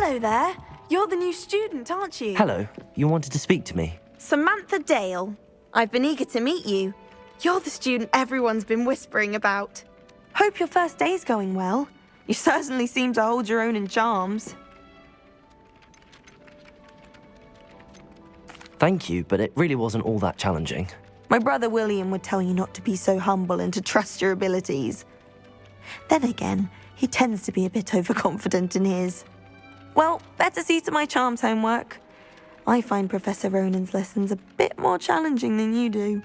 Hello there. You're the new student, aren't you? Hello. You wanted to speak to me? Samantha Dale. I've been eager to meet you. You're the student everyone's been whispering about. Hope your first day's going well. You certainly seem to hold your own in charms. Thank you, but it really wasn't all that challenging. My brother William would tell you not to be so humble and to trust your abilities. Then again, he tends to be a bit overconfident in his. Well, better see to my charms homework. I find Professor Ronan's lessons a bit more challenging than you do.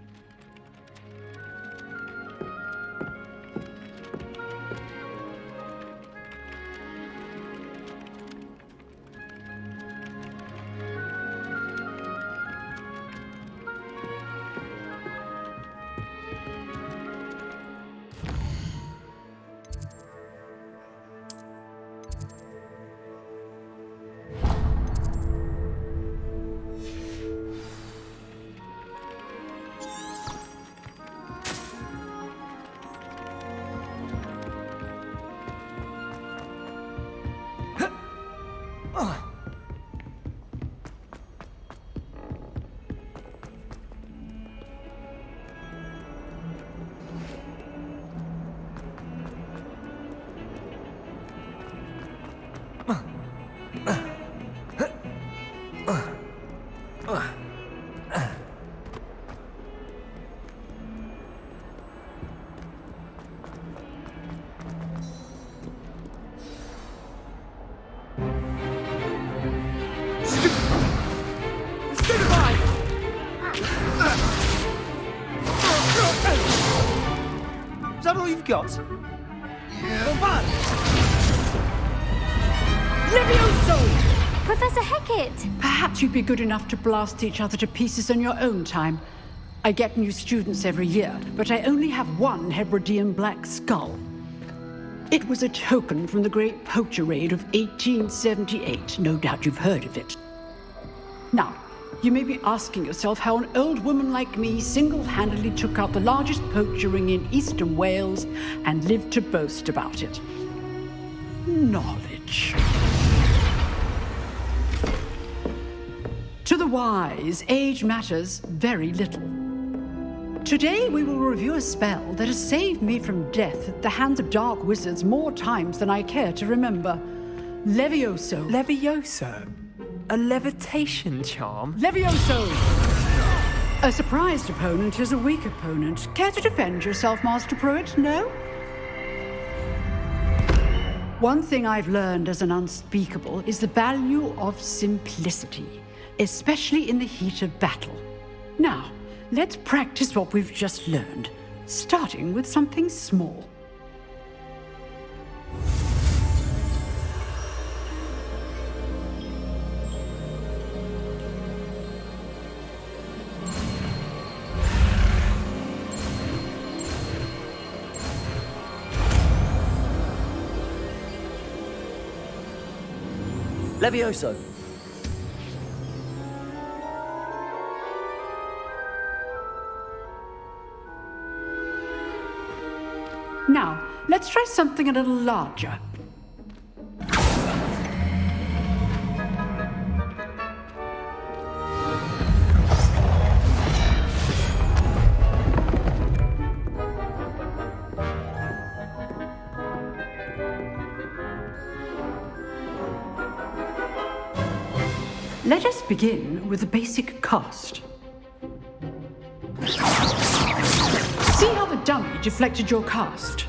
Is that all you've got? Yeah. Levioso! Professor Hecat! Perhaps you'd be good enough to blast each other to pieces in your own time. I get new students every year, but I only have one Hebridean black skull. It was a token from the Great Poacher Raid of 1878. No doubt you've heard of it. Now, you may be asking yourself how an old woman like me single-handedly took out the largest poacher ring in eastern Wales and lived to boast about it. Knowledge. To the wise, age matters very little. Today we will review a spell that has saved me from death at the hands of dark wizards more times than I care to remember. Levioso. Levioso? A levitation charm? Levioso! A surprised opponent is a weak opponent. Care to defend yourself, Master Pruitt? No? One thing I've learned as an unspeakable is the value of simplicity, especially in the heat of battle. Now, let's practice what we've just learned, starting with something small. Levioso! Now, let's try something a little larger. Let us begin with the basic cast. See how the dummy deflected your cast?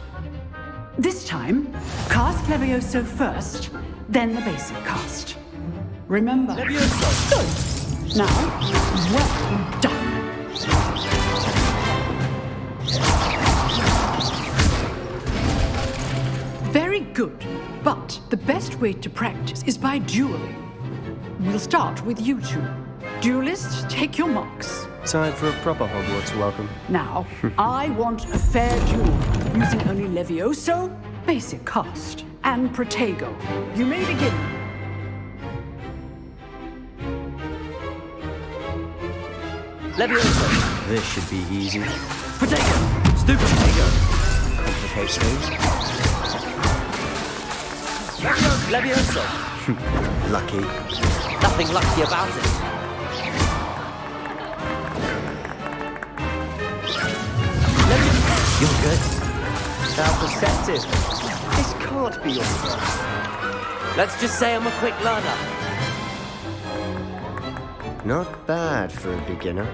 This time, cast Levioso first, then the basic cast. Remember. Levioso! Good. Now, well done. Very good, but the best way to practice is by dueling. We'll start with you two. Duelists, take your marks. Time for a proper Hogwarts welcome. Now, I want a fair duel, using only Levioso, basic cast, and Protego. You may begin. Levioso! This should be easy. Protego! Stupid Protego! Complicates things. Levioso! Lucky. Nothing lucky about it. You're good. How perceptive. This can't be your first. Let's just say I'm a quick learner. Not bad for a beginner.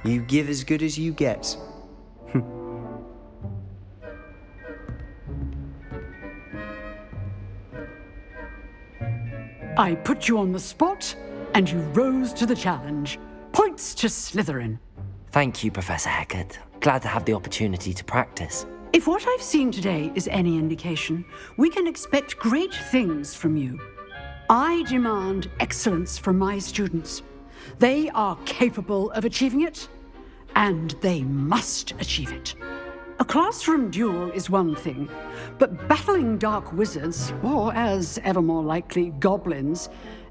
You give as good as you get. I put you on the spot, and you rose to the challenge. Points to Slytherin. Thank you, Professor Hecat. Glad to have the opportunity to practice. If what I've seen today is any indication, we can expect great things from you. I demand excellence from my students. They are capable of achieving it, and they must achieve it. A classroom duel is one thing, but battling dark wizards, or as ever more likely, goblins,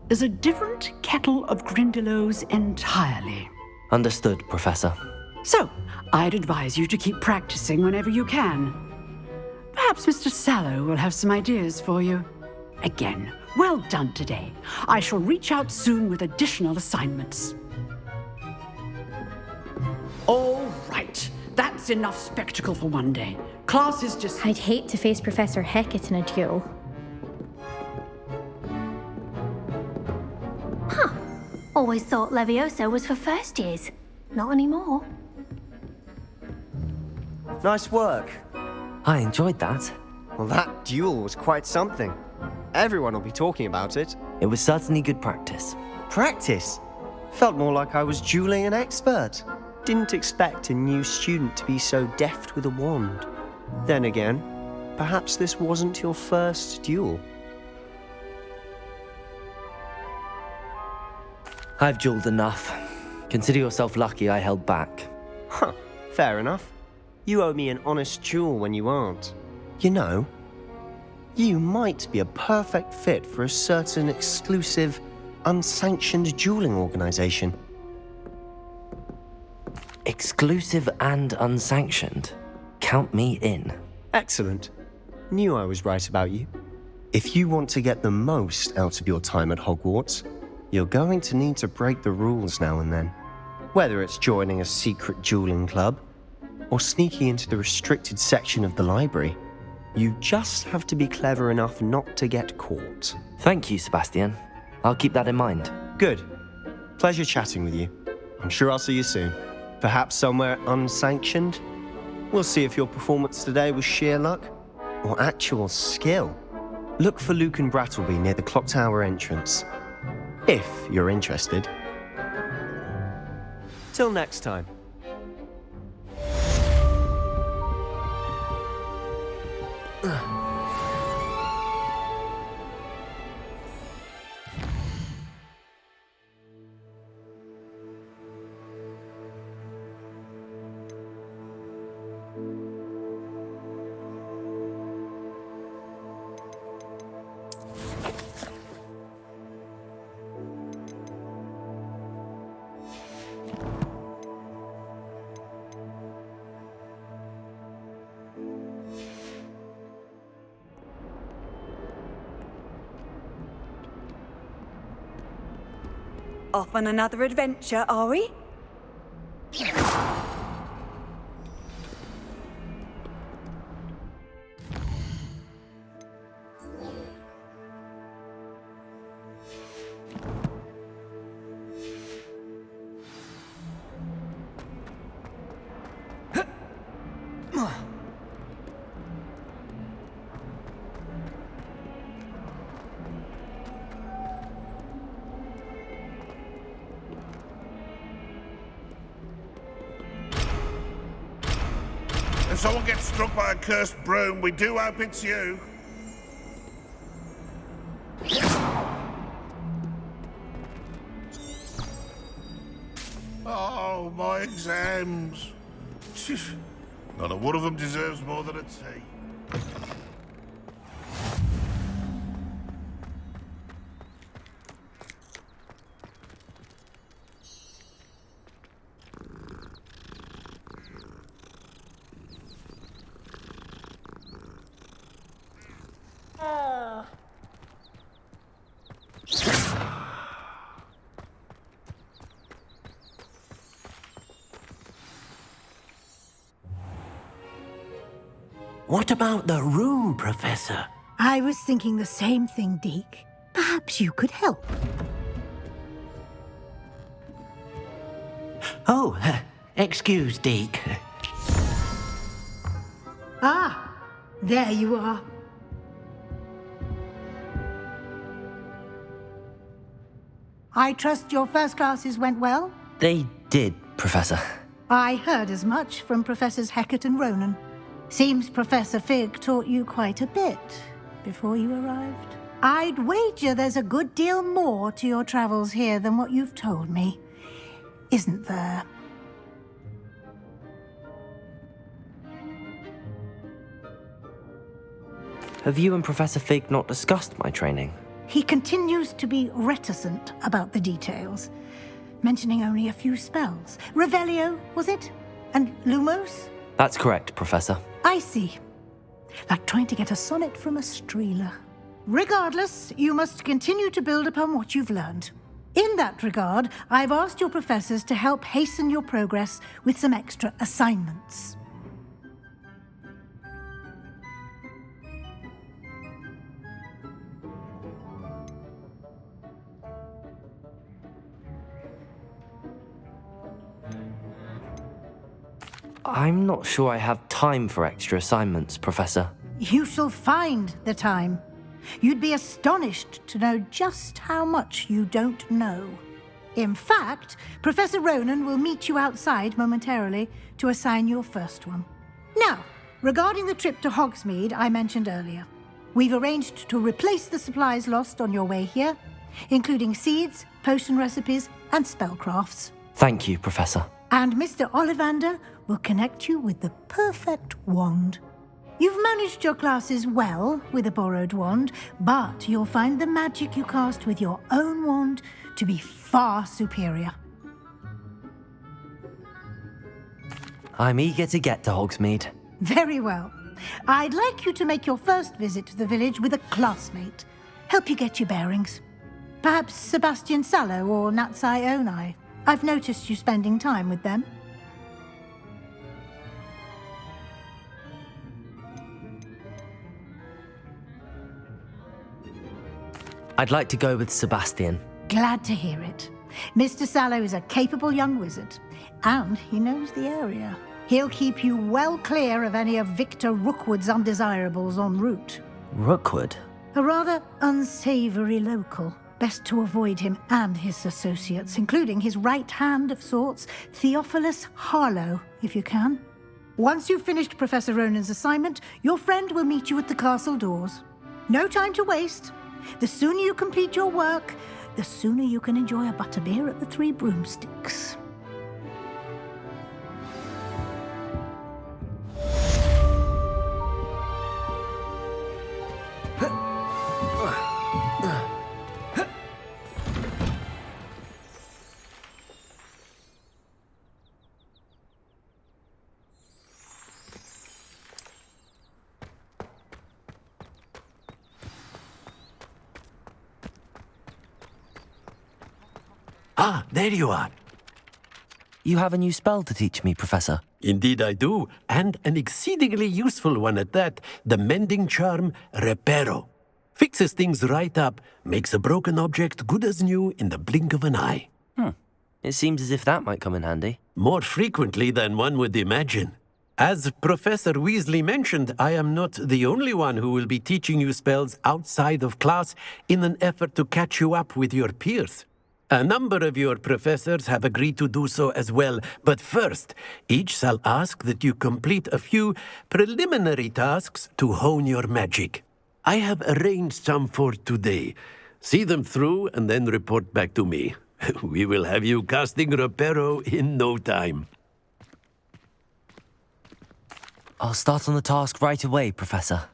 is a different kettle of Grindylows entirely. Understood, Professor. So, I'd advise you to keep practicing whenever you can. Perhaps Mr. Sallow will have some ideas for you. Again, well done today. I shall reach out soon with additional assignments. All right. That's enough spectacle for one day. Class is just... I'd hate to face Professor Hecat in a duel. Huh. Always thought Levioso was for first years. Not anymore. Nice work. I enjoyed that. Well, that duel was quite something. Everyone will be talking about it. It was certainly good practice. Practice? Felt more like I was dueling an expert. Didn't expect a new student to be so deft with a wand. Then again, perhaps this wasn't your first duel. I've dueled enough. Consider yourself lucky I held back. Huh, fair enough. You owe me an honest duel when you aren't. You know, you might be a perfect fit for a certain exclusive, unsanctioned dueling organization. Exclusive and unsanctioned. Count me in. Excellent. Knew I was right about you. If you want to get the most out of your time at Hogwarts, you're going to need to break the rules now and then. Whether it's joining a secret dueling club, or sneaking into the restricted section of the library, you just have to be clever enough not to get caught. Thank you, Sebastian. I'll keep that in mind. Good. Pleasure chatting with you. I'm sure I'll see you soon. Perhaps somewhere unsanctioned? We'll see if your performance today was sheer luck or actual skill. Look for Luke and Brattleby near the clock tower entrance, if you're interested. Till next time. Off on another adventure, are we? If someone gets struck by a cursed broom, we do hope it's you. Oh, my exams. Not a one of them deserves more than a tea. What about the room, Professor? I was thinking the same thing, Deke. Perhaps you could help. Oh, excuse, Deke. Ah, there you are. I trust your first classes went well? They did, Professor. I heard as much from Professors Hecat and Ronan. Seems Professor Fig taught you quite a bit before you arrived. I'd wager there's a good deal more to your travels here than what you've told me. Isn't there? Have you and Professor Fig not discussed my training? He continues to be reticent about the details, mentioning only a few spells. Revelio, was it? And Lumos? That's correct, Professor. I see. Like trying to get a sonnet from a streeler. Regardless, you must continue to build upon what you've learned. In that regard, I've asked your professors to help hasten your progress with some extra assignments. I'm not sure I have time for extra assignments, Professor. You shall find the time. You'd be astonished to know just how much you don't know. In fact, Professor Ronan will meet you outside momentarily to assign your first one. Now, regarding the trip to Hogsmeade I mentioned earlier, we've arranged to replace the supplies lost on your way here, including seeds, potion recipes, and spellcrafts. Thank you, Professor. And Mr. Ollivander will connect you with the perfect wand. You've managed your classes well with a borrowed wand, but you'll find the magic you cast with your own wand to be far superior. I'm eager to get to Hogsmeade. Very well. I'd like you to make your first visit to the village with a classmate. Help you get your bearings. Perhaps Sebastian Sallow or Natsai Onai. I've noticed you spending time with them. I'd like to go with Sebastian. Glad to hear it. Mr. Sallow is a capable young wizard, and he knows the area. He'll keep you well clear of any of Victor Rookwood's undesirables en route. Rookwood? A rather unsavory local. Best to avoid him and his associates, including his right hand of sorts, Theophilus Harlow, if you can. Once you've finished Professor Ronan's assignment, your friend will meet you at the castle doors. No time to waste. The sooner you complete your work, the sooner you can enjoy a butterbeer at the Three Broomsticks. Ah, there you are. You have a new spell to teach me, Professor. Indeed I do, and an exceedingly useful one at that, the mending charm Reparo. Fixes things right up, makes a broken object good as new in the blink of an eye. It seems as if that might come in handy. More frequently than one would imagine. As Professor Weasley mentioned, I am not the only one who will be teaching you spells outside of class in an effort to catch you up with your peers. A number of your professors have agreed to do so as well, but first, each shall ask that you complete a few preliminary tasks to hone your magic. I have arranged some for today. See them through and then report back to me. We will have you casting Reparo in no time. I'll start on the task right away, Professor.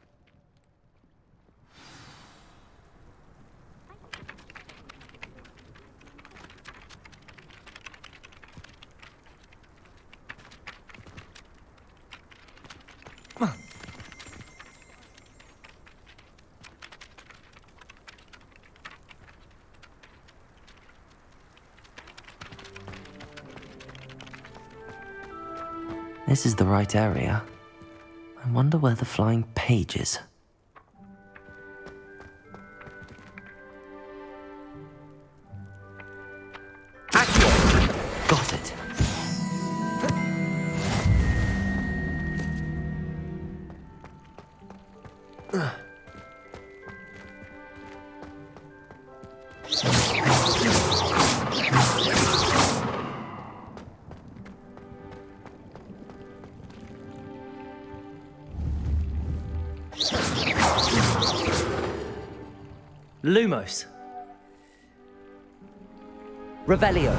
This is the right area. I wonder where the flying page is. Accio! Got it. Lumos. Revelio.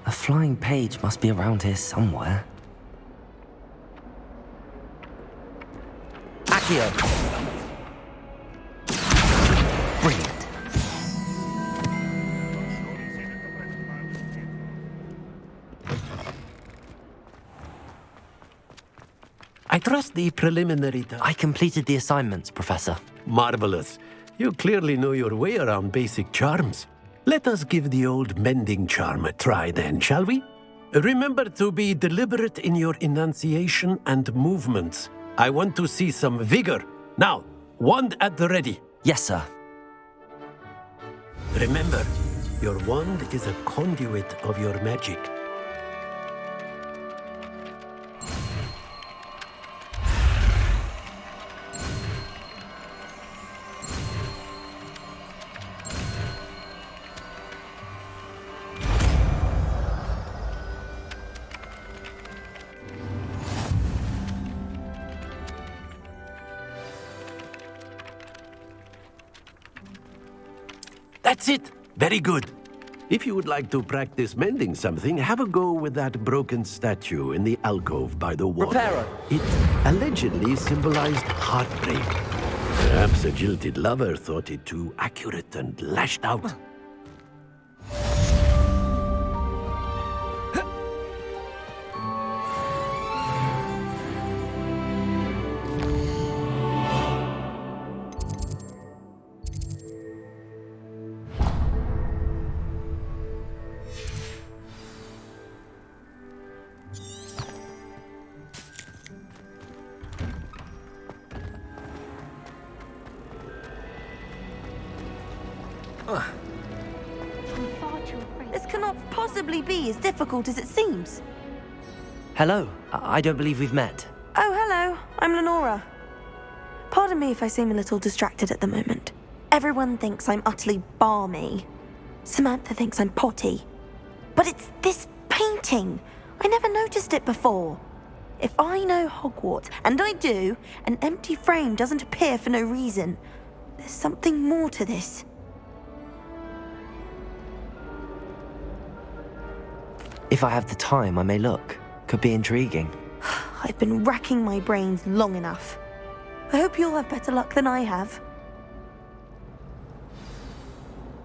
A flying page must be around here somewhere. Accio. Brilliant. I trust the preliminary I completed the assignments, Professor. Marvelous. You clearly know your way around basic charms. Let us give the old mending charm a try then, shall we? Remember to be deliberate in your enunciation and movements. I want to see some vigor. Now, wand at the ready. Yes, sir. Remember, your wand is a conduit of your magic. That's it! Very good. If you would like to practice mending something, have a go with that broken statue in the alcove by the water. Reparo. It allegedly symbolized heartbreak. Perhaps a jilted lover thought it too accurate and lashed out. This cannot possibly be as difficult as it seems. Hello. I don't believe we've met. Oh, hello. I'm Lenora. Pardon me if I seem a little distracted at the moment. Everyone thinks I'm utterly balmy. Samantha thinks I'm potty. But it's this painting. I never noticed it before. If I know Hogwarts, and I do, an empty frame doesn't appear for no reason. There's something more to this. If I have the time, I may look. Could be intriguing. I've been racking my brains long enough. I hope you'll have better luck than I have.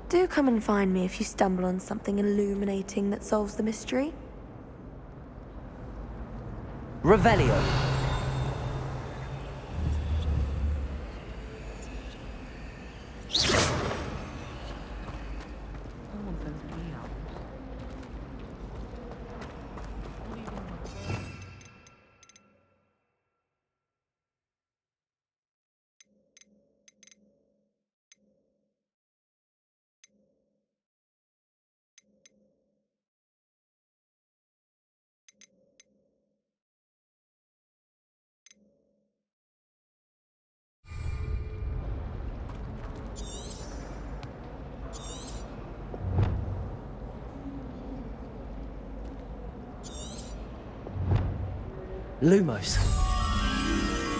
Do come and find me if you stumble on something illuminating that solves the mystery. Revelio. Lumos.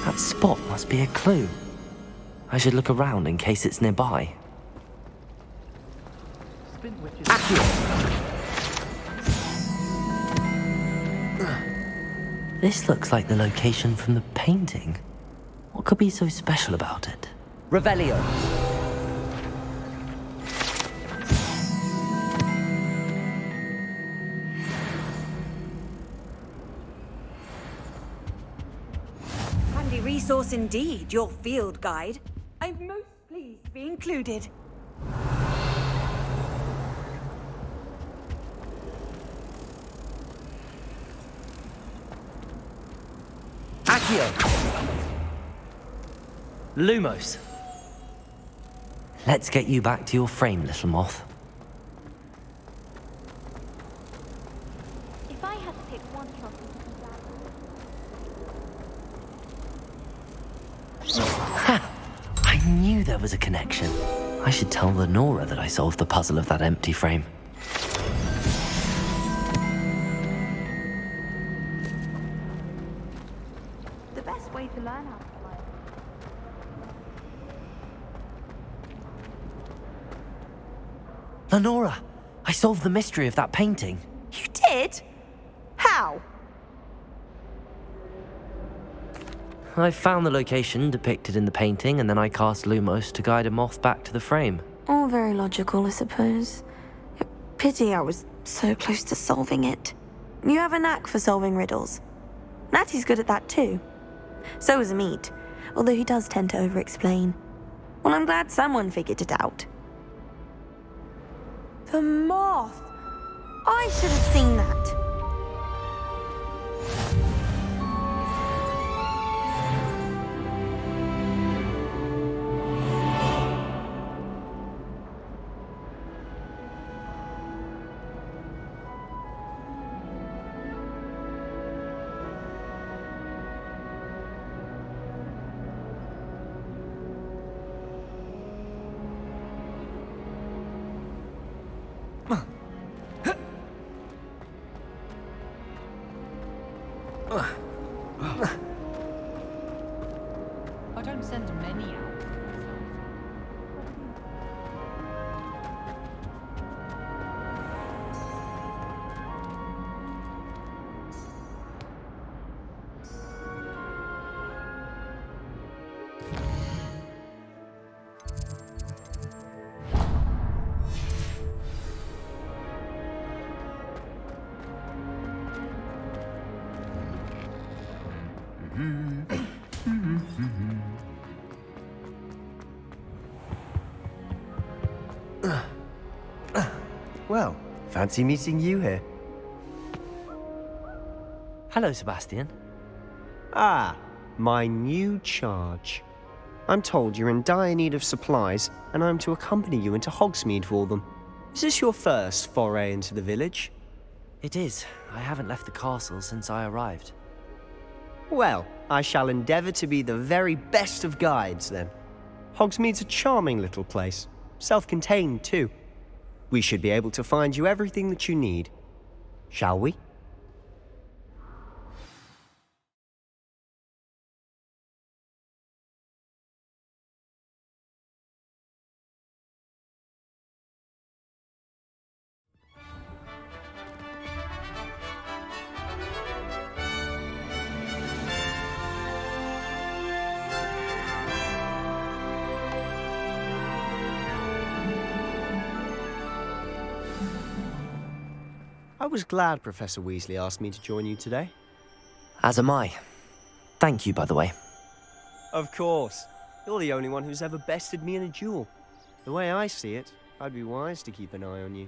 That spot must be a clue. I should look around in case it's nearby. Accio. This looks like the location from the painting. What could be so special about it? Revelio. resource indeed, your field guide. I'm most pleased to be included. Accio! Lumos! Let's get you back to your frame, little moth. If I had to pick one trophy I knew there was a connection. I should tell Lenora that I solved the puzzle of that empty frame. The best way to learn how to fly. Lenora! I solved the mystery of that painting. You did? How? I found the location depicted in the painting, and then I cast Lumos to guide a moth back to the frame. All very logical, I suppose. Pity I was so close to solving it. You have a knack for solving riddles. Natty's good at that too. So is Meat, although he does tend to over-explain. Well, I'm glad someone figured it out. The moth! I should have seen that. I don't send many out. Well, fancy meeting you here. Hello, Sebastian. Ah, my new charge. I'm told you're in dire need of supplies, and I'm to accompany you into Hogsmeade for them. Is this your first foray into the village? It is. I haven't left the castle since I arrived. Well, I shall endeavour to be the very best of guides, then. Hogsmeade's a charming little place. Self-contained, too. We should be able to find you everything that you need. Shall we? I was glad Professor Weasley asked me to join you today. As am I. Thank you, by the way. Of course. You're the only one who's ever bested me in a duel. The way I see it, I'd be wise to keep an eye on you.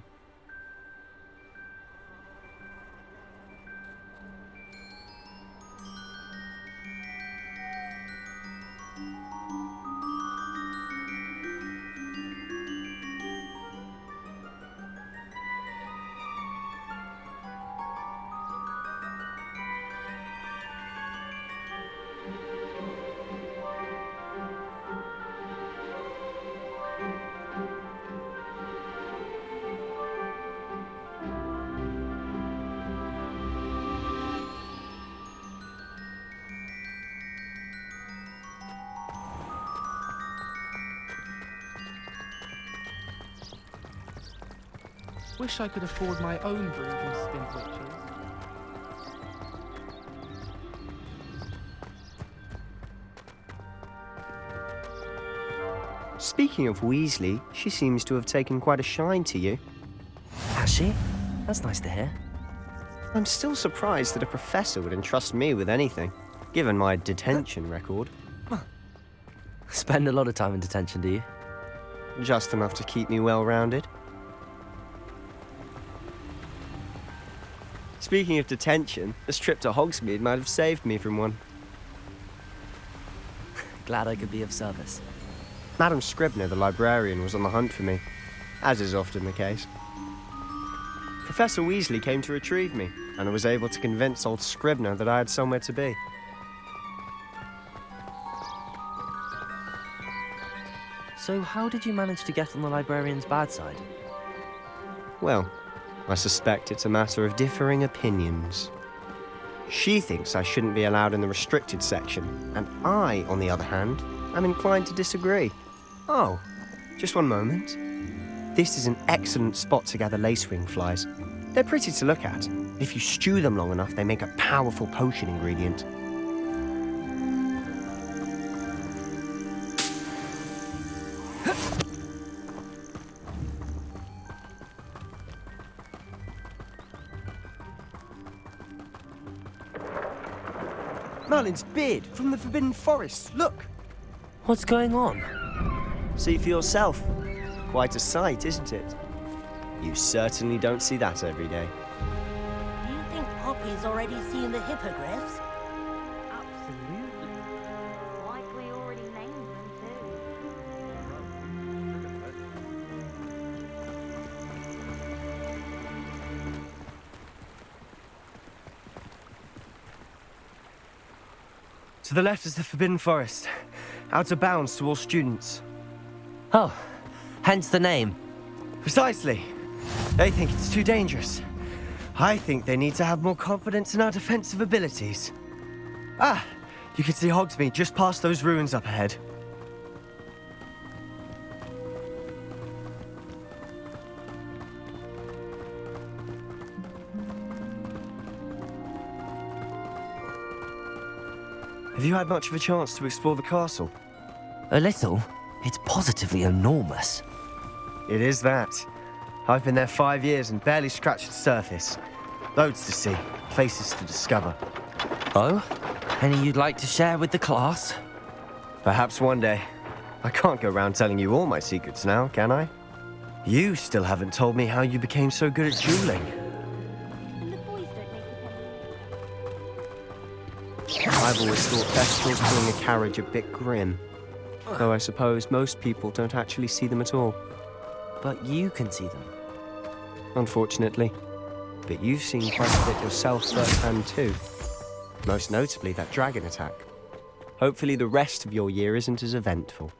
Wish I could afford my own brood and spin witches. Speaking of Weasley, she seems to have taken quite a shine to you. Has she? That's nice to hear. I'm still surprised that a professor would entrust me with anything. given my detention record. Spend a lot of time in detention, do you? Just enough to keep me well-rounded. Speaking of detention, this trip to Hogsmeade might have saved me from one. Glad I could be of service. Madam Scribner, the librarian, was on the hunt for me, as is often the case. Professor Weasley came to retrieve me, and I was able to convince old Scribner that I had somewhere to be. So how did you manage to get on the librarian's bad side? Well, I suspect it's a matter of differing opinions. She thinks I shouldn't be allowed in the restricted section, and I, on the other hand, am inclined to disagree. Oh, just one moment. This is an excellent spot to gather lacewing flies. They're pretty to look at. If you stew them long enough, they make a powerful potion ingredient. Merlin's beard from the Forbidden Forest. Look! What's going on? See for yourself. Quite a sight, isn't it? You certainly don't see that every day. Do you think Poppy's already seen the hippogriffs? Absolutely. Like we already named them too. To the left is the Forbidden Forest. Out of bounds to all students. Oh, hence the name. Precisely. They think it's too dangerous. I think they need to have more confidence in our defensive abilities. Ah, you can see Hogsmeade just past those ruins up ahead. Have you had much of a chance to explore the castle? A little. It's positively enormous. It is that. I've been there 5 years and barely scratched the surface. Loads to see, places to discover. Oh? Any you'd like to share with the class? Perhaps one day. I can't go around telling you all my secrets now, can I? You still haven't told me how you became so good at dueling. I've always thought festivals pulling a carriage a bit grim. Though I suppose most people don't actually see them at all. But you can see them. Unfortunately. But you've seen quite a bit yourself firsthand too. Most notably that dragon attack. Hopefully the rest of your year isn't as eventful.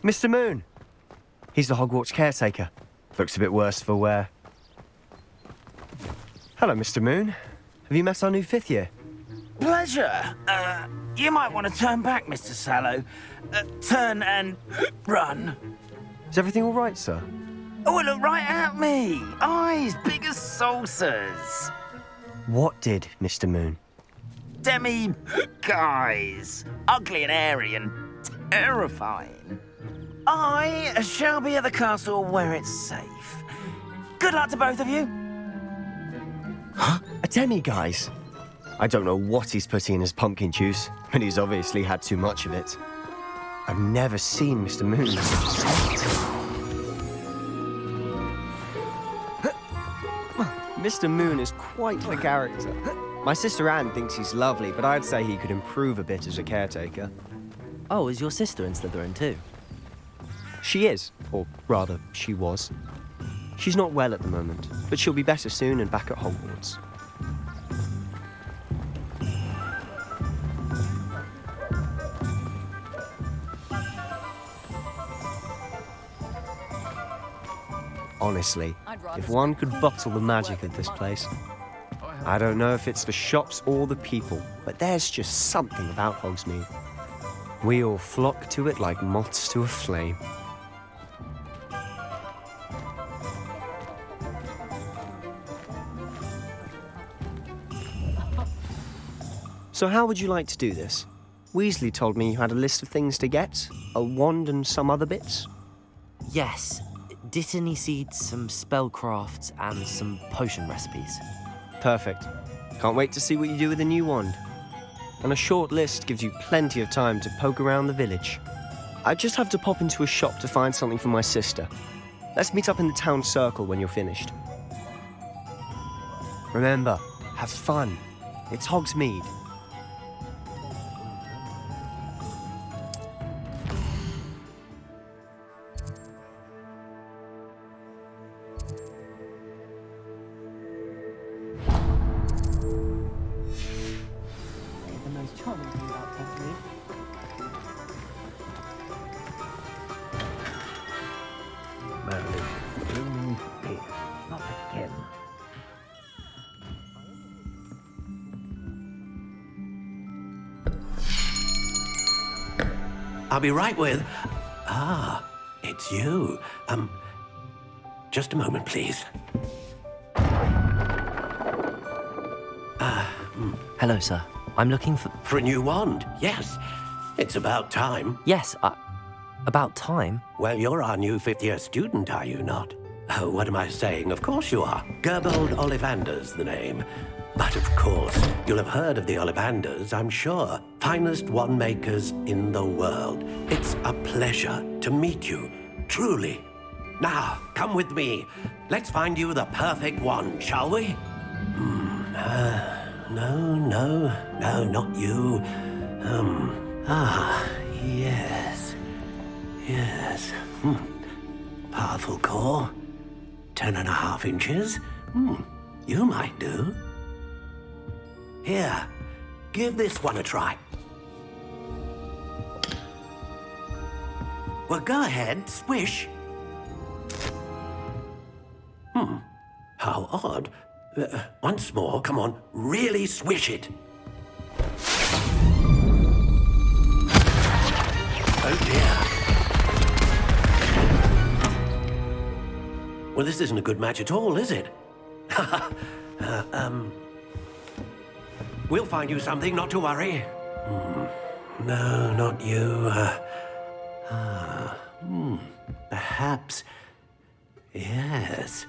Mr. Moon! He's the Hogwarts caretaker. Looks a bit worse for wear. Hello, Mr. Moon. Have you met our new 5th year? Pleasure. You might want to turn back, Mr. Sallow. Turn and run. Is everything all right, sir? Oh, look right at me. Eyes big as saucers. What did, Mr. Moon? Guys. Ugly and airy and terrifying. I shall be at the castle where it's safe. Good luck to both of you. Huh? A demi-guise? I don't know what he's putting in his pumpkin juice, but he's obviously had too much of it. I've never seen Mr. Moon in such a state. Mr. Moon is quite the character. My sister Anne thinks he's lovely, but I'd say he could improve a bit as a caretaker. Oh, is your sister in Slytherin too? She is, or rather, she was. She's not well at the moment, but she'll be better soon and back at Hogwarts. Honestly, if one could bottle the magic of this place. I don't know if it's the shops or the people, but there's just something about Hogsmeade. We all flock to it like moths to a flame. So how would you like to do this? Weasley told me you had a list of things to get, a wand and some other bits. Yes, Dittany seeds, some spellcrafts, and some potion recipes. Perfect. Can't wait to see what you do with the new wand. And a short list gives you plenty of time to poke around the village. I just have to pop into a shop to find something for my sister. Let's meet up in the town circle when you're finished. Remember, have fun. It's Hogsmeade. The most charming thing about Hogsmeade. Merlin, blooming beer. Not again. I'll be right with... Ah, it's you. Just a moment, please. Hello, sir. I'm looking for... For a new wand, yes. It's about time. Yes, about time? Well, you're our new fifth-year student, are you not? Oh, what am I saying? Of course you are. Gerbold Ollivander's the name. But of course, you'll have heard of the Ollivanders, I'm sure. Finest wand makers in the world. It's a pleasure to meet you, truly. Now, come with me. Let's find you the perfect wand, shall we? No, not you. Yes. Powerful core. 10.5 inches. You might do. Here, give this one a try. Well, go ahead, swish. How odd. Once more, come on, really swish it. Oh dear. Well, this isn't a good match at all, is it? We'll find you something, not to worry. No, not you. Perhaps. Yes.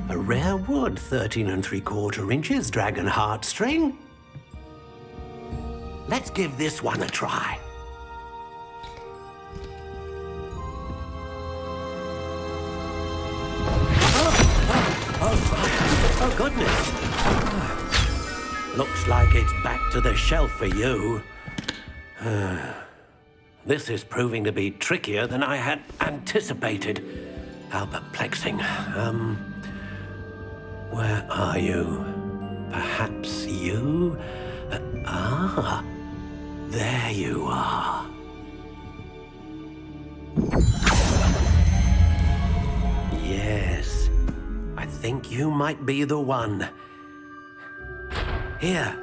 A rare wood, 13 3/4 inches, dragon heartstring. Let's give this one a try. Oh, goodness. Looks like it's back to the shelf for you. This is proving to be trickier than I had anticipated. How perplexing. Where are you? Perhaps you? There you are. Yes, I think you might be the one. Here,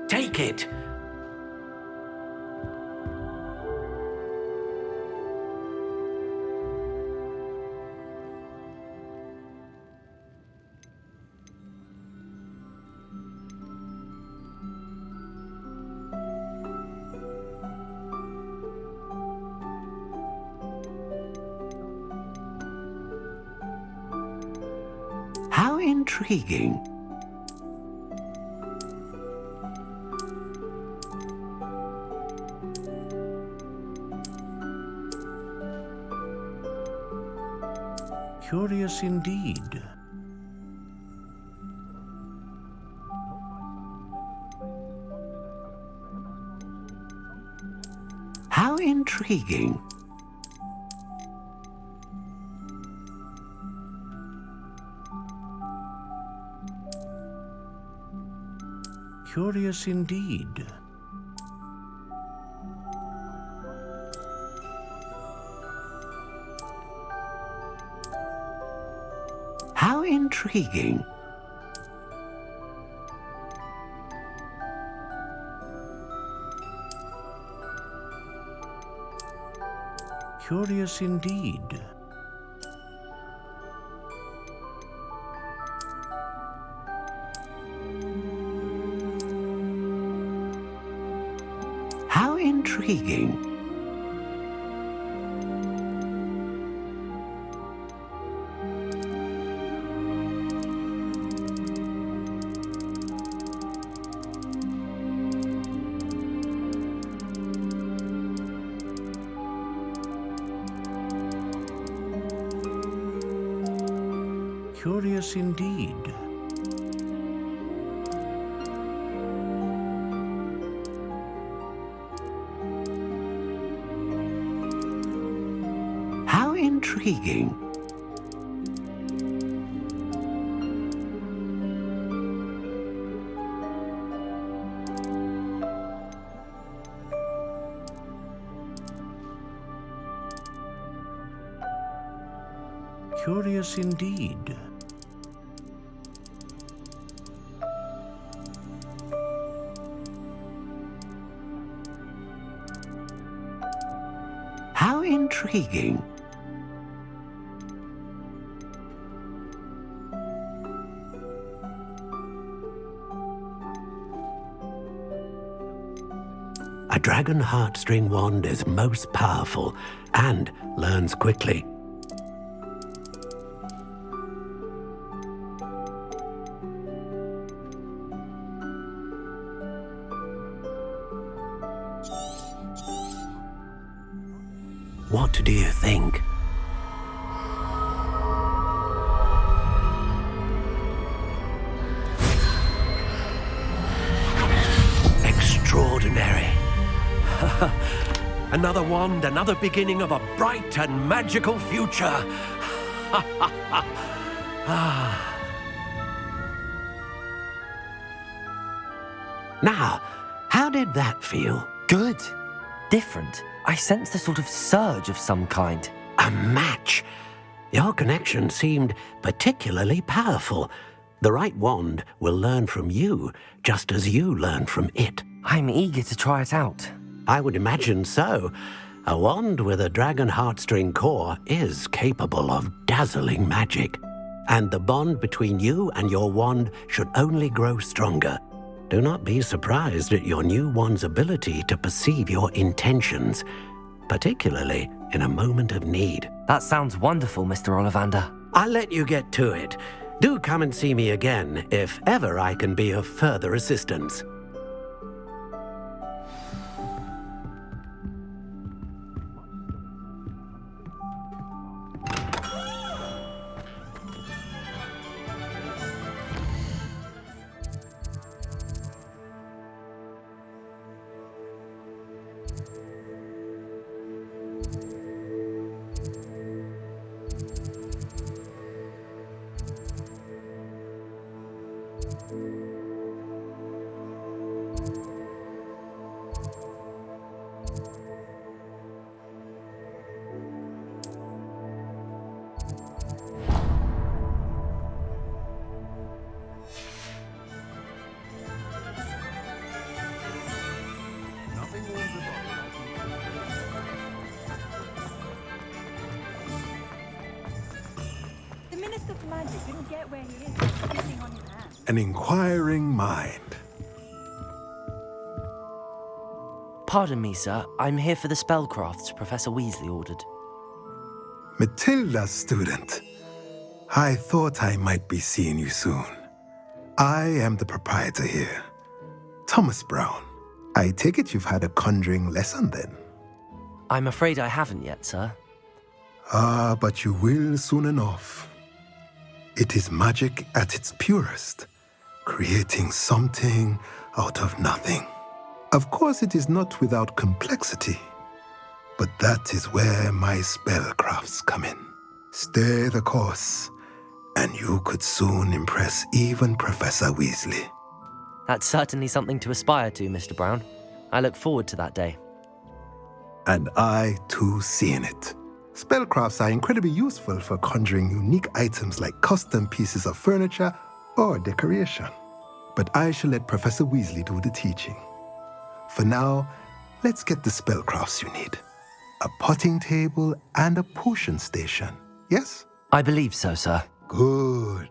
take it. How intriguing. Curious indeed. How intriguing. Curious indeed. How intriguing. Curious indeed. intriguing. Curious indeed. How intriguing. Curious indeed. How intriguing. A dragon heartstring wand is most powerful and learns quickly. What do you think? Extraordinary. Another wand, another beginning of a bright and magical future. Now, how did that feel? Good. Different. I sensed a sort of surge of some kind. A match. Your connection seemed particularly powerful. The right wand will learn from you, just as you learn from it. I'm eager to try it out. I would imagine so. A wand with a dragon heartstring core is capable of dazzling magic. And the bond between you and your wand should only grow stronger. Do not be surprised at your new wand's ability to perceive your intentions, particularly in a moment of need. That sounds wonderful, Mr. Ollivander. I'll let you get to it. Do come and see me again if ever I can be of further assistance. An inquiring mind. Pardon me, sir. I'm here for the spellcrafts Professor Weasley ordered. Matilda's student. I thought I might be seeing you soon. I am the proprietor here, Thomas Brown. I take it you've had a conjuring lesson then? I'm afraid I haven't yet, sir. Ah, but you will soon enough. It is magic at its purest, creating something out of nothing. Of course, it is not without complexity, but that is where my spellcrafts come in. Stay the course, and you could soon impress even Professor Weasley. That's certainly something to aspire to, Mr. Brown. I look forward to that day. And I, too, see in it. Spellcrafts are incredibly useful for conjuring unique items like custom pieces of furniture or decoration. But I shall let Professor Weasley do the teaching. For now, let's get the spellcrafts you need. A potting table and a potion station, yes? I believe so, sir. Good.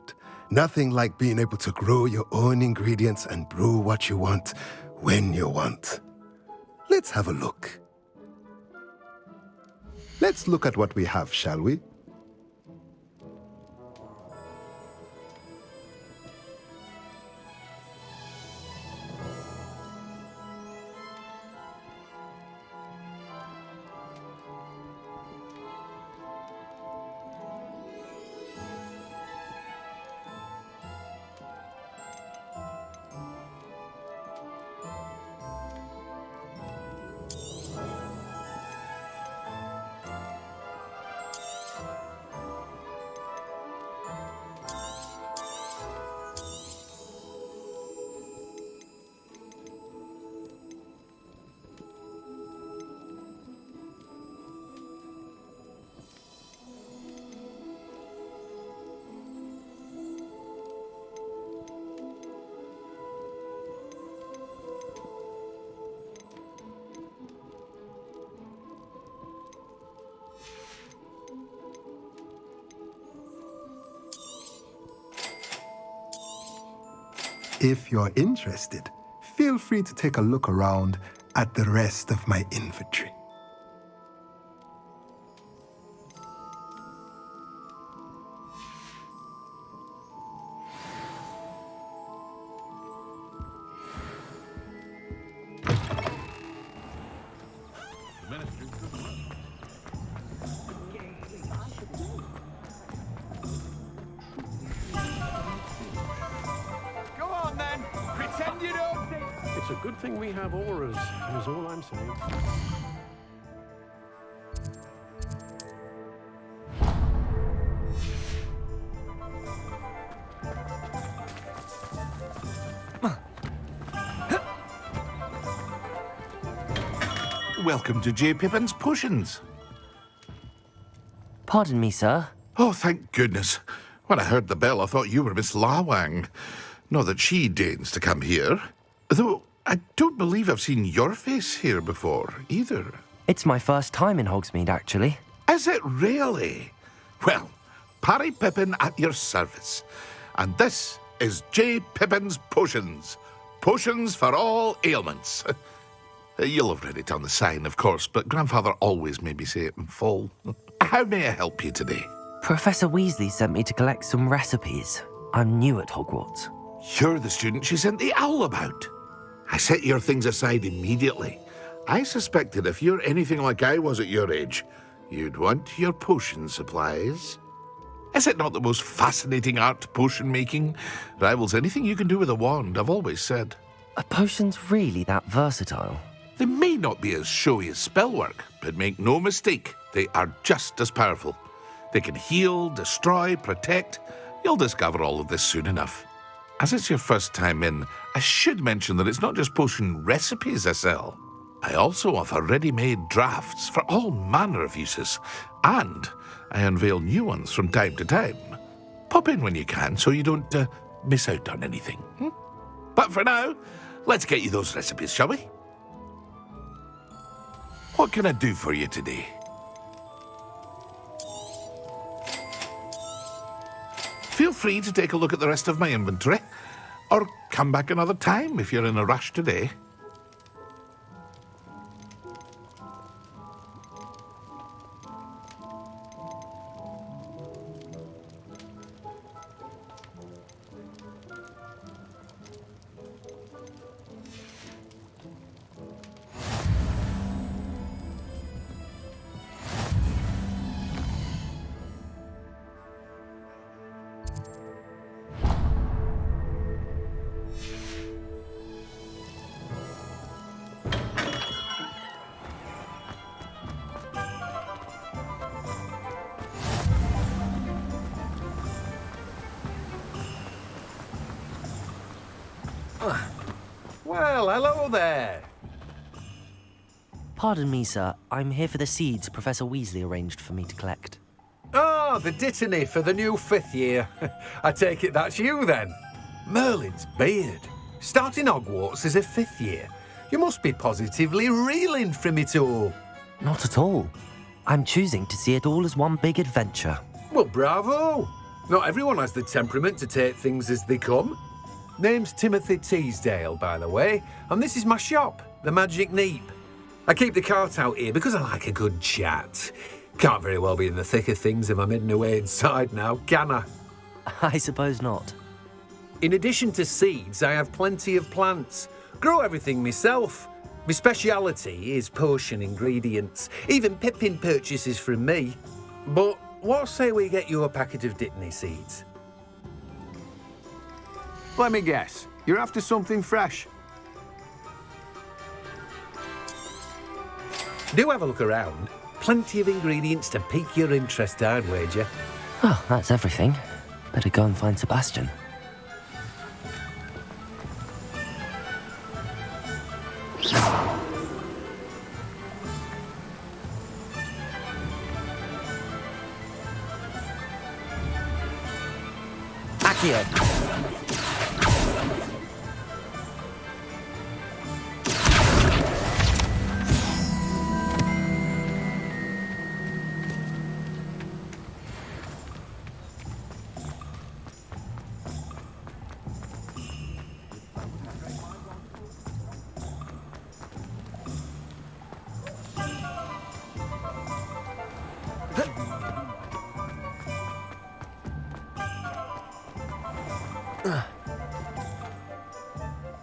Nothing like being able to grow your own ingredients and brew what you want when you want. Let's have a look. Let's look at what we have, shall we? If you're interested, feel free to take a look around at the rest of my inventory. It's a good thing we have auras, is all I'm saying. Welcome to J. Pippin's Potions. Pardon me, sir. Oh, thank goodness. When I heard the bell, I thought you were Miss Lawang. Not that she deigns to come here. Though I don't believe I've seen your face here before, either. It's my first time in Hogsmeade, actually. Is it really? Well, Parry Pippin at your service. And this is J. Pippin's Potions. Potions for all ailments. You'll have read it on the sign, of course, but Grandfather always made me say it in full. How may I help you today? Professor Weasley sent me to collect some recipes. I'm new at Hogwarts. You're the student she sent the owl about. I set your things aside immediately. I suspected if you're anything like I was at your age, you'd want your potion supplies. Is it not the most fascinating art, potion making? Rivals anything you can do with a wand, I've always said. Are potions really that versatile? They may not be as showy as spellwork, but make no mistake, they are just as powerful. They can heal, destroy, protect. You'll discover all of this soon enough. As it's your first time in, I should mention that it's not just potion recipes I sell. I also offer ready-made drafts for all manner of uses, and I unveil new ones from time to time. Pop in when you can so you don't miss out on anything. But for now, let's get you those recipes, shall we? What can I do for you today? Feel free to take a look at the rest of my inventory, or come back another time if you're in a rush today. Well, hello there. Pardon me, sir. I'm here for the seeds Professor Weasley arranged for me to collect. Oh, the dittany for the new 5th year. I take it that's you, then. Merlin's beard. Starting Hogwarts as a 5th year. You must be positively reeling from it all. Not at all. I'm choosing to see it all as one big adventure. Well, bravo. Not everyone has the temperament to take things as they come. Name's Timothy Teasdale, by the way, and this is my shop, the Magic Neep. I keep the cart out here because I like a good chat. Can't very well be in the thick of things if I'm hidden away inside now, can I? I suppose not. In addition to seeds, I have plenty of plants. Grow everything myself. My speciality is potion ingredients. Even Pippin purchases from me. But what say we get you a packet of Dittany seeds? Let me guess. You're after something fresh. Do have a look around. Plenty of ingredients to pique your interest, I'd wager. Oh, that's everything. Better go and find Sebastian. Accio.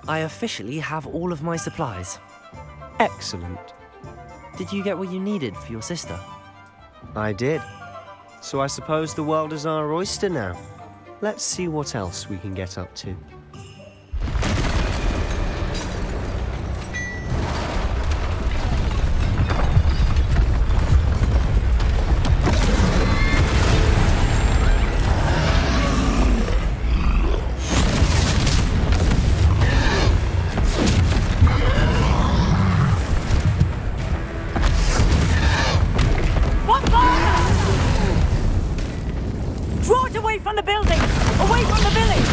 I officially have all of my supplies. Excellent. Did you get what you needed for your sister? I did. So I suppose the world is our oyster now. Let's see what else we can get up to. From the building! Away from the village!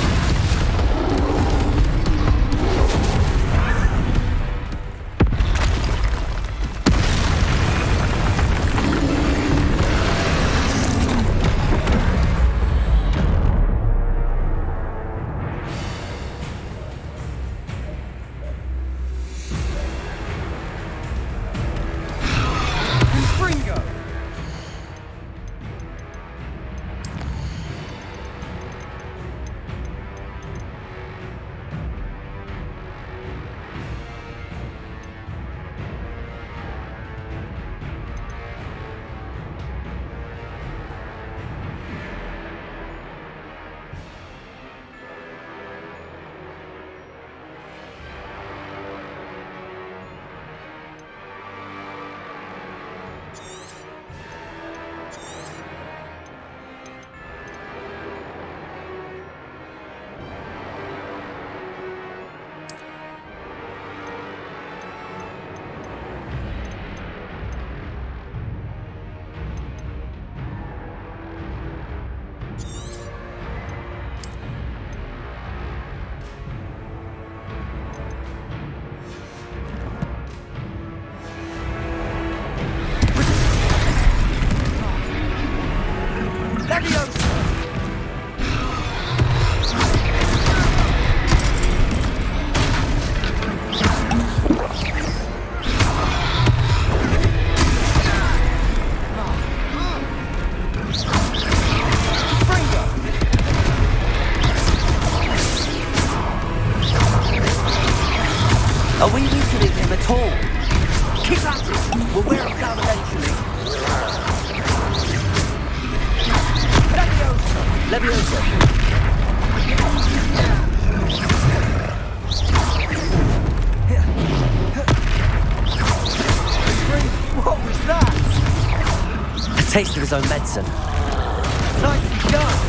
Are we weakening him at all? Keep at it! We'll wear him down eventually. Leviosa! What was that? A taste of his own medicine. Nicely done!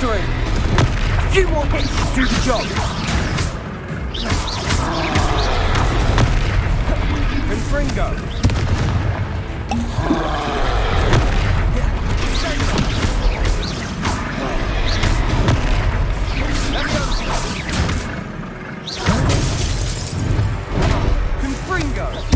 victory! A few more hits to do the job. Confringo! Confringo!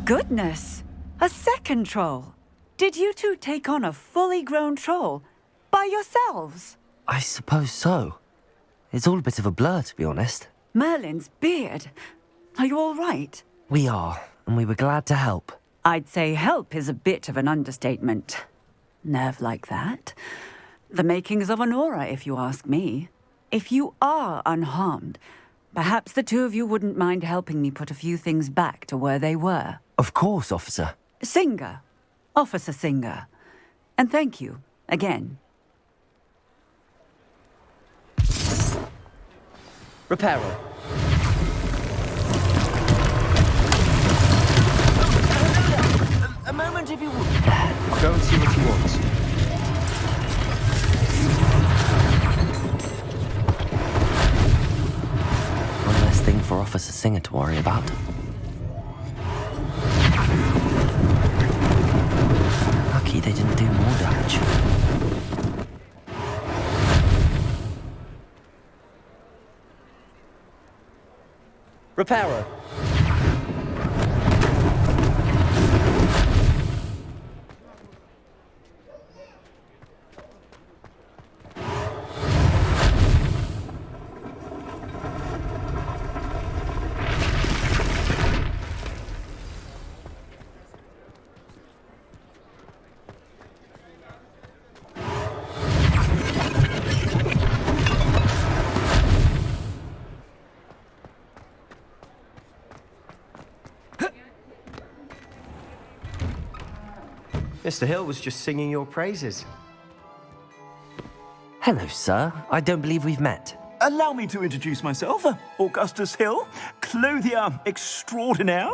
Goodness! A second troll! Did you two take on a fully grown troll? By yourselves? I suppose so. It's all a bit of a blur, to be honest. Merlin's beard. Are you all right? We are, and we were glad to help. I'd say help is a bit of an understatement. Nerve like that. The makings of an aura, if you ask me. If you are unharmed, perhaps the two of you wouldn't mind helping me put a few things back to where they were. Of course, officer. Singer. Officer Singer. And thank you, again. Reparo. A moment if you would. I'll go and see what he wants. One less thing for Officer Singer to worry about. Lucky they didn't do more damage. Reparo. Mr. Hill was just singing your praises. Hello, sir. I don't believe we've met. Allow me to introduce myself, Augustus Hill, clothier extraordinaire.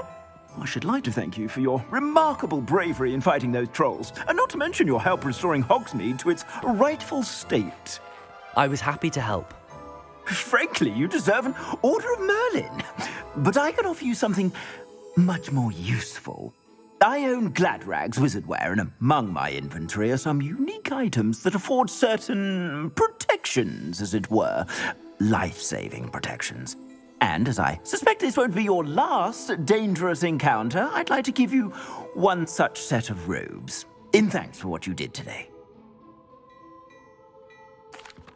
I should like to thank you for your remarkable bravery in fighting those trolls, and not to mention your help restoring Hogsmeade to its rightful state. I was happy to help. Frankly, you deserve an Order of Merlin. But I can offer you something much more useful. I own Gladrag's wizardware, and among my inventory are some unique items that afford certain protections, as it were. Life-saving protections. And as I suspect this won't be your last dangerous encounter, I'd like to give you one such set of robes, in thanks for what you did today.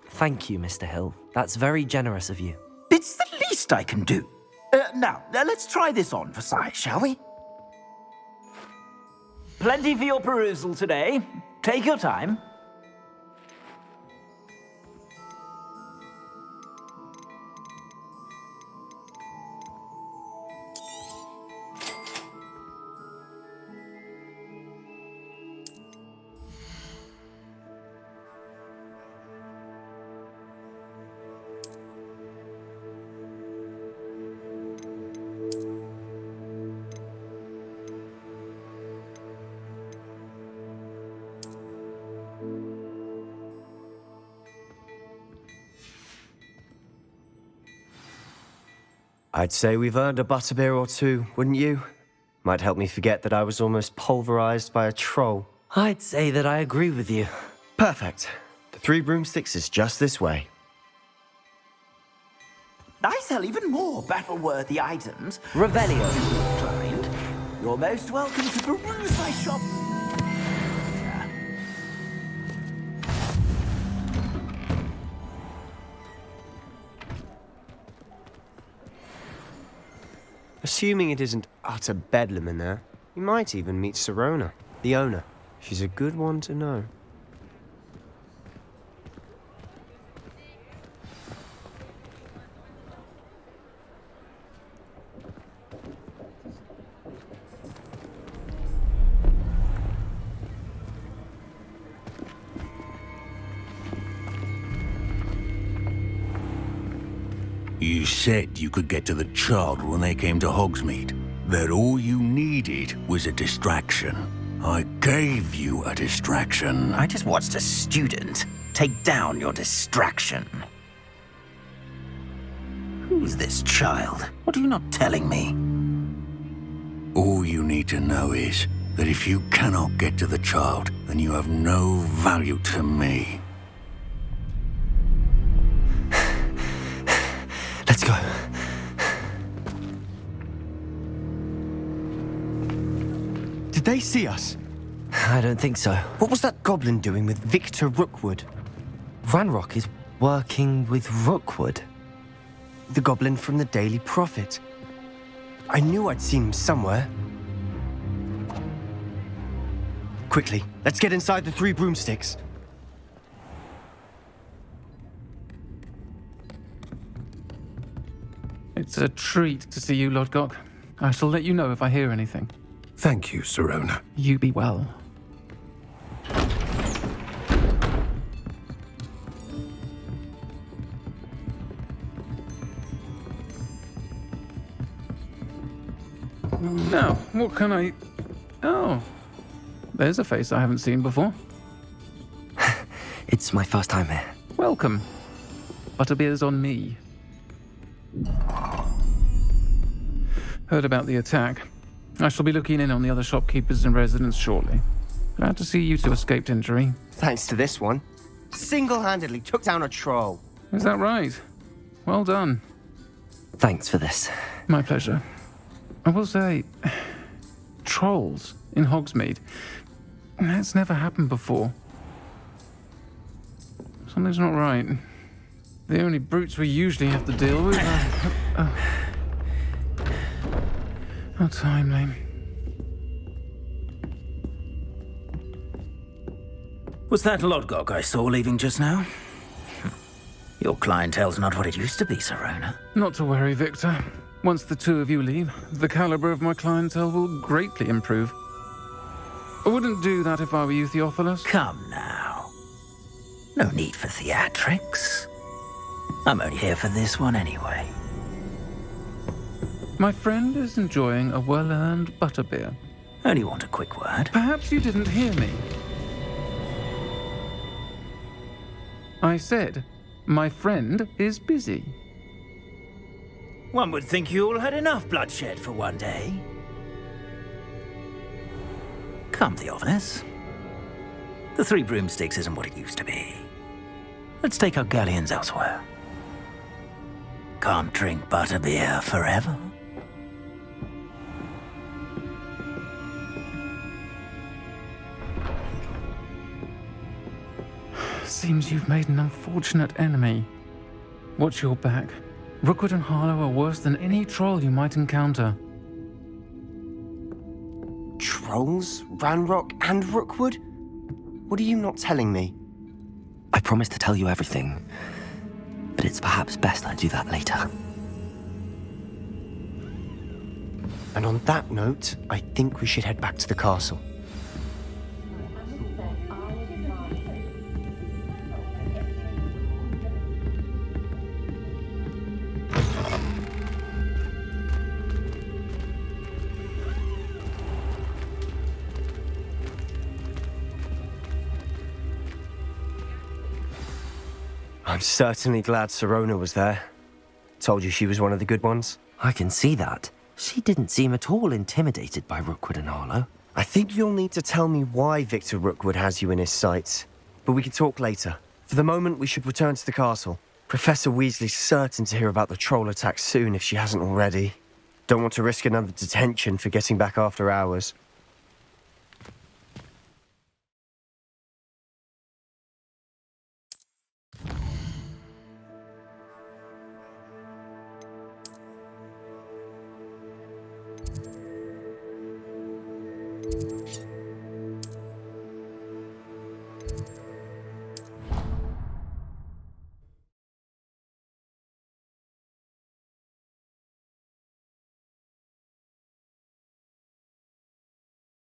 Thank you, Mr. Hill. That's very generous of you. It's the least I can do. Now, let's try this on for size, shall we? Plenty for your perusal today. Take your time. I'd say we've earned a butterbeer or two, wouldn't you? Might help me forget that I was almost pulverized by a troll. I'd say that I agree with you. Perfect. The 3 broomsticks is just this way. I sell even more battle-worthy items. Revelio. Client, you're most welcome to peruse my shop. Assuming it isn't utter bedlam in there, you might even meet Sirona, the owner. She's a good one to know. You said you could get to the child when they came to Hogsmeade. That all you needed was a distraction. I gave you a distraction. I just watched a student take down your distraction. Who's this child? What are you not telling me? All you need to know is that if you cannot get to the child, then you have no value to me. Let's go. Did they see us? I don't think so. What was that goblin doing with Victor Rookwood? Ranrock is working with Rookwood. The goblin from the Daily Prophet. I knew I'd seen him somewhere. Quickly, let's get inside the 3 broomsticks. It's a treat to see you, Lodgok. I shall let you know if I hear anything. Thank you, Sirona. You be well. Now, what can I... Oh, there's a face I haven't seen before. It's my first time here. Welcome. Butterbeer's on me. Heard about the attack. I shall be looking in on the other shopkeepers and residents shortly. Glad to see you two escaped injury. Thanks to this one. Single-handedly took down a troll. Is that right? Well done. Thanks for this. My pleasure. I will say, trolls in Hogsmeade. That's never happened before. Something's not right. The only brutes we usually have to deal with are... How timely. Was that Lodgok I saw leaving just now? Your clientele's not what it used to be, Sirona. Not to worry, Victor. Once the two of you leave, the caliber of my clientele will greatly improve. I wouldn't do that if I were you, Theophilus. Come now. No need for theatrics. I'm only here for this one anyway. My friend is enjoying a well-earned butterbeer. Only want a quick word. Perhaps you didn't hear me. I said, my friend is busy. One would think you all had enough bloodshed for one day. Come, Theophilus. The 3 broomsticks isn't what it used to be. Let's take our galleons elsewhere. Can't drink butterbeer forever. Seems you've made an unfortunate enemy. Watch your back. Rookwood and Harlow are worse than any troll you might encounter. Trolls? Ranrock and Rookwood? What are you not telling me? I promised to tell you everything, but it's perhaps best I do that later. And on that note, I think we should head back to the castle. I'm certainly glad Sirona was there. Told you she was one of the good ones. I can see that. She didn't seem at all intimidated by Rookwood and Harlow. I think you'll need to tell me why Victor Rookwood has you in his sights. But we can talk later. For the moment, we should return to the castle. Professor Weasley's certain to hear about the troll attack soon if she hasn't already. Don't want to risk another detention for getting back after hours.